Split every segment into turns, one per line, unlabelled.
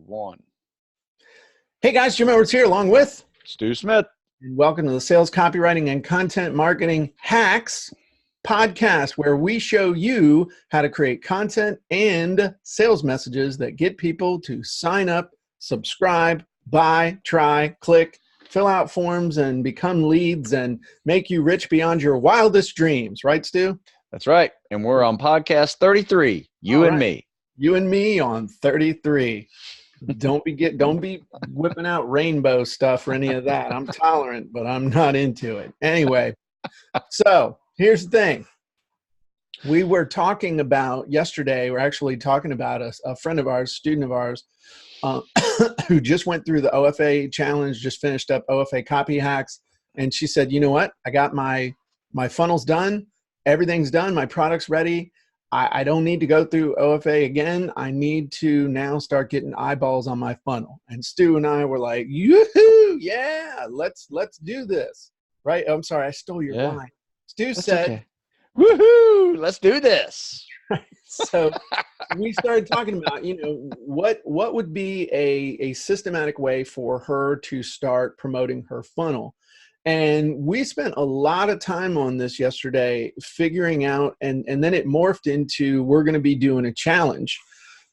one.
Hey guys, Jim Edwards here along with
Stu Smith.
And welcome to the Sales Copywriting and Content Marketing Hacks podcast, where we show you how to create content and sales messages that get people to sign up, subscribe, buy, try, click, fill out forms, and become leads and make you rich beyond your wildest dreams. Right, Stu?
That's right. And we're on podcast 33, you and me.
You and me on 33. Don't be whipping out rainbow stuff or any of that. I'm tolerant, but I'm not into it. Anyway, so here's the thing. We were talking about yesterday, we're actually talking about a friend of ours, student of ours, who just went through the OFA challenge, just finished up OFA copy hacks. And she said, you know what? I got my funnels done. Everything's done. My product's ready. I don't need to go through OFA again. I need to now start getting eyeballs on my funnel. And Stu and I were like, yoo-hoo, yeah, let's do this. Right? I'm sorry, I stole your line. Stu said,
okay. Woohoo, let's do this.
So we started talking about, what would be a systematic way for her to start promoting her funnel. And we spent a lot of time on this yesterday, figuring out, and then it morphed into, we're going to be doing a challenge,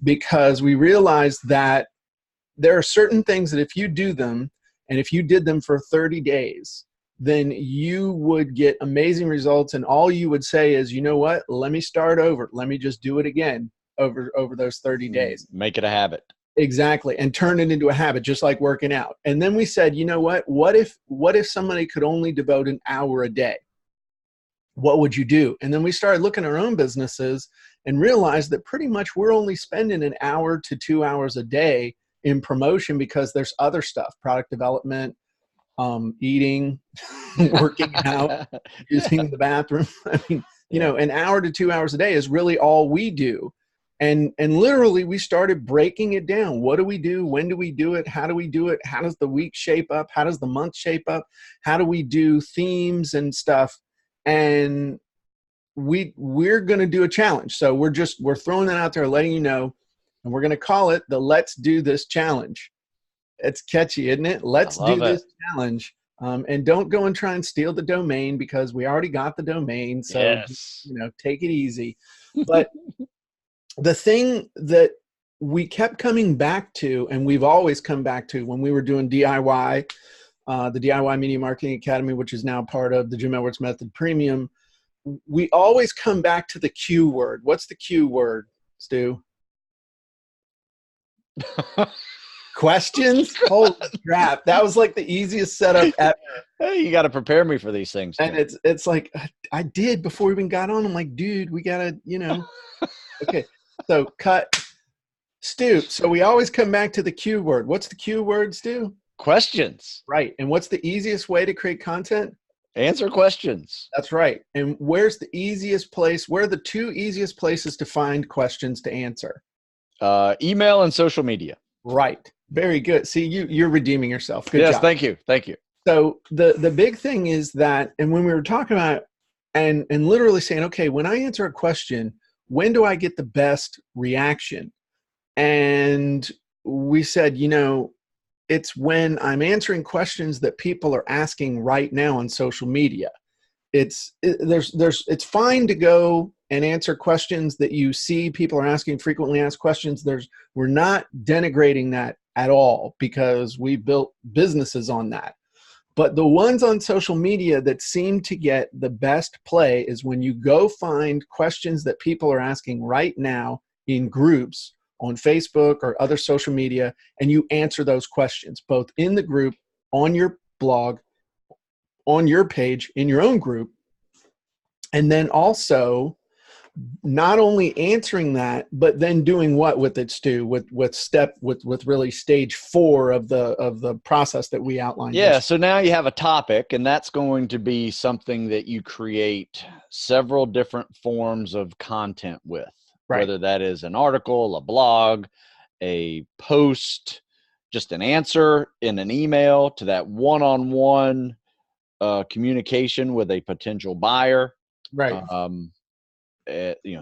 because we realized that there are certain things that if you do them, and if you did them for 30 days, then you would get amazing results. And all you would say is, you know what, let me start over. Let me just do it again over those 30 days.
Make it a habit.
Exactly. And turn it into a habit, just like working out. And then we said, you know what if somebody could only devote an hour a day? What would you do? And then we started looking at our own businesses and realized that pretty much we're only spending an hour to 2 hours a day in promotion, because there's other stuff, product development, eating, working out, using the bathroom. I mean, an hour to 2 hours a day is really all we do. And literally we started breaking it down. What do we do? When do we do it? How do we do it? How does the week shape up? How does the month shape up? How do we do themes and stuff? And we're going to do a challenge. So we're throwing that out there, letting you know, and we're going to call it the Let's Do This Challenge. It's catchy, isn't it? Let's do this challenge. And don't go and try and steal the domain, because we already got the domain. So, take it easy. But the thing that we kept coming back to, and we've always come back to when we were doing DIY, the DIY Media Marketing Academy, which is now part of the Jim Edwards Method Premium, we always come back to the Q word. What's the Q word, Stu? Questions? Holy crap. That was like the easiest setup ever.
Hey, you got to prepare me for these things.
And it's like, I did before we even got on. I'm like, dude, we got to, okay. So cut. Stu, so we always come back to the Q word. What's the Q word, Stu?
Questions.
Right. And what's the easiest way to create content?
Answer questions.
That's right. And where's the easiest place? Where are the two easiest places to find questions to answer?
Email and social media.
Right. Very good. See, you're redeeming yourself. Good job.
Thank you. Thank you.
So the big thing is that, and when we were talking about and literally saying, okay, when I answer a question, when do I get the best reaction? And we said, it's when I'm answering questions that people are asking right now on social media. It's fine to go and answer questions that you see people are asking, frequently asked questions. We're not denigrating that at all, because we built businesses on that. But the ones on social media that seem to get the best play is when you go find questions that people are asking right now in groups on Facebook or other social media, and you answer those questions, both in the group, on your blog, on your page, in your own group. And then also not only answering that, but then doing what with it, Stu, with really stage 4 of the process that we outlined.
Yeah. So now you have a topic, and that's going to be something that you create several different forms of content with, right? Whether that is an article, a blog, a post, just an answer in an email to that one-on-one communication with a potential buyer.
Right.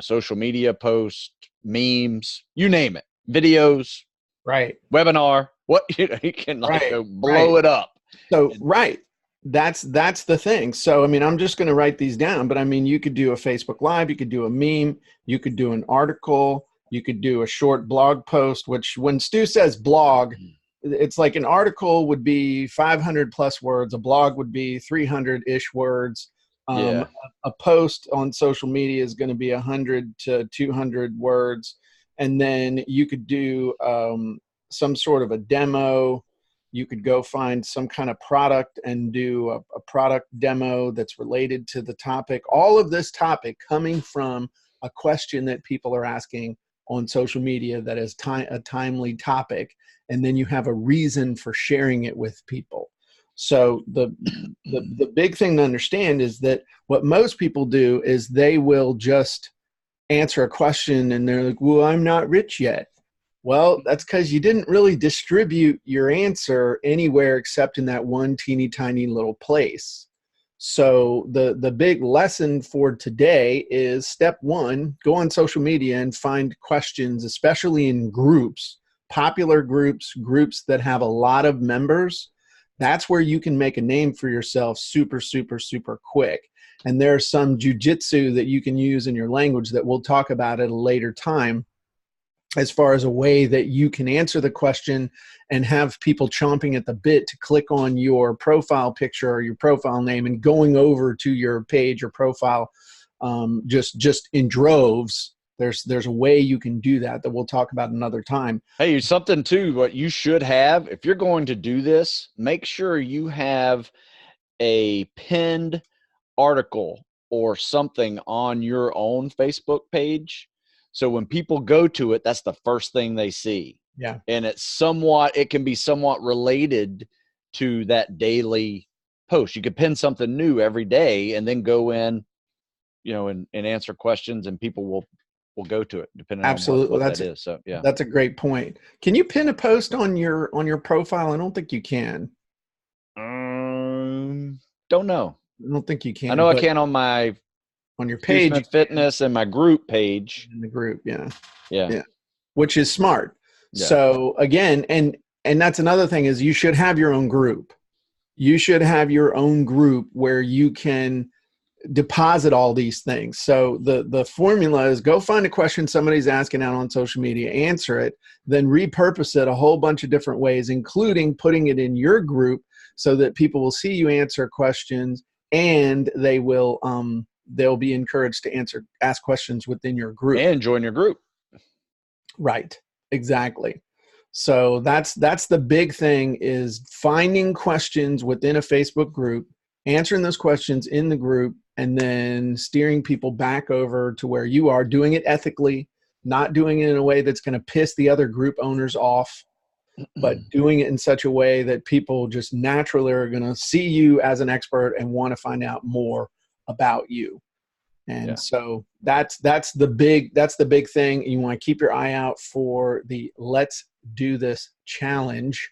Social media posts, memes, you name it, videos,
Right.
webinar, what, you can like
Right.
go blow it up.
So, right. That's the thing. So, I mean, I'm just going to write these down, but I mean, you could do a Facebook Live, you could do a meme, you could do an article, you could do a short blog post, which when Stu says blog, it's like an article would be 500 plus words. A blog would be 300-ish words.
Yeah.
A post on social media is going to be 100 to 200 words. And then you could do some sort of a demo. You could go find some kind of product and do a product demo that's related to the topic. All of this topic coming from a question that people are asking on social media that is a timely topic. And then you have a reason for sharing it with people. So the big thing to understand is that what most people do is they will just answer a question and they're like, well, I'm not rich yet. Well, that's because you didn't really distribute your answer anywhere except in that one teeny tiny little place. So the big lesson for today is step one, go on social media and find questions, especially in groups, popular groups, groups that have a lot of members. That's where you can make a name for yourself super, super, super quick. And there's some jujitsu that you can use in your language that we'll talk about at a later time, as far as a way that you can answer the question and have people chomping at the bit to click on your profile picture or your profile name and going over to your page or profile just in droves. There's a way you can do that we'll talk about another time.
Hey, something too, what you should have, if you're going to do this, make sure you have a pinned article or something on your own Facebook page. So when people go to it, that's the first thing they see.
Yeah.
And it can be somewhat related to that daily post. You could pin something new every day and then go in, and answer questions, and people will go to it depending on what that is. So yeah.
That's a great point. Can you pin a post on your profile? I don't think you can.
Don't know.
I don't think you can.
I know I can on
your page,
Smith Fitness and my group page.
In the group, yeah. Which is smart. Yeah. So again, and that's another thing is you should have your own group. You should have your own group where you can deposit all these things. So the formula is go find a question somebody's asking out on social media, answer it, then repurpose it a whole bunch of different ways, including putting it in your group so that people will see you answer questions and they will they'll be encouraged to ask questions within your group
and join your group.
Right. Exactly. So that's the big thing is finding questions within a Facebook group, answering those questions in the group, and then steering people back over to where you are, doing it ethically, not doing it in a way that's going to piss the other group owners off, but doing it in such a way that people just naturally are going to see you as an expert and want to find out more about you. And so that's the big thing. You want to keep your eye out for the Let's Do This challenge,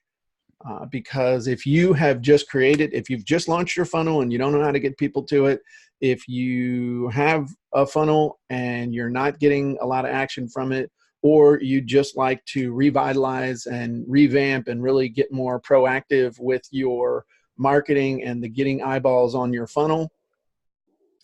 because if you have just if you've just launched your funnel and you don't know how to get people to it, if you have a funnel and you're not getting a lot of action from it, or you just like to revitalize and revamp and really get more proactive with your marketing and the getting eyeballs on your funnel,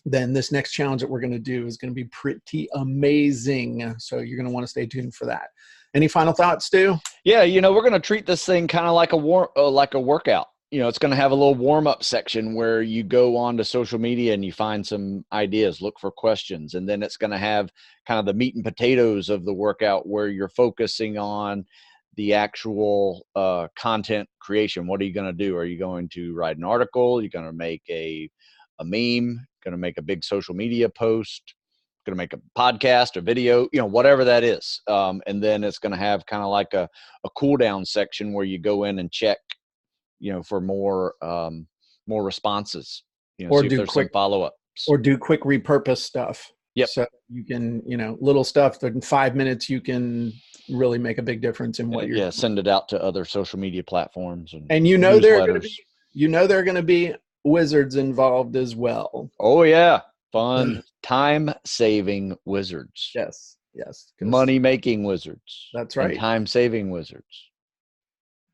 then this next challenge that we're going to do is going to be pretty amazing. So you're going to want to stay tuned for that. Any final thoughts, Stu?
Yeah, we're going to treat this thing kind of like a workout. It's going to have a little warm-up section where you go on to social media and you find some ideas, look for questions, and then it's going to have kind of the meat and potatoes of the workout where you're focusing on the actual content creation. What are you going to do? Are you going to write an article? Are you going to make a meme? Going to make a big social media post? Going to make a podcast or video? Whatever that is. And then it's going to have kind of like a cool down section where you go in and check, for more responses.
Or
see if there's quick follow-ups.
Or do quick repurpose stuff.
Yep.
So you can, little stuff that in 5 minutes you can really make a big difference in what you're doing.
Send it out to other social media platforms and
there are going to be wizards involved as well.
Oh yeah, fun, time-saving wizards.
Yes. Yes.
Money-making wizards.
That's right.
And time-saving wizards.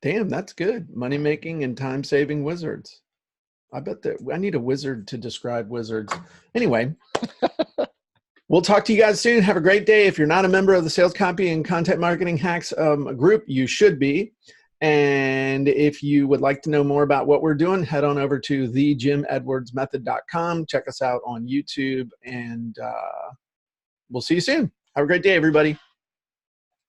Damn, that's good. Money-making and time-saving wizards. I bet that I need a wizard to describe wizards. Anyway, we'll talk to you guys soon. Have a great day. If you're not a member of the Sales Copy and Content Marketing Hacks group, you should be. And if you would like to know more about what we're doing, head on over to thejimedwardsmethod.com. Check us out on YouTube, and we'll see you soon. Have a great day, everybody.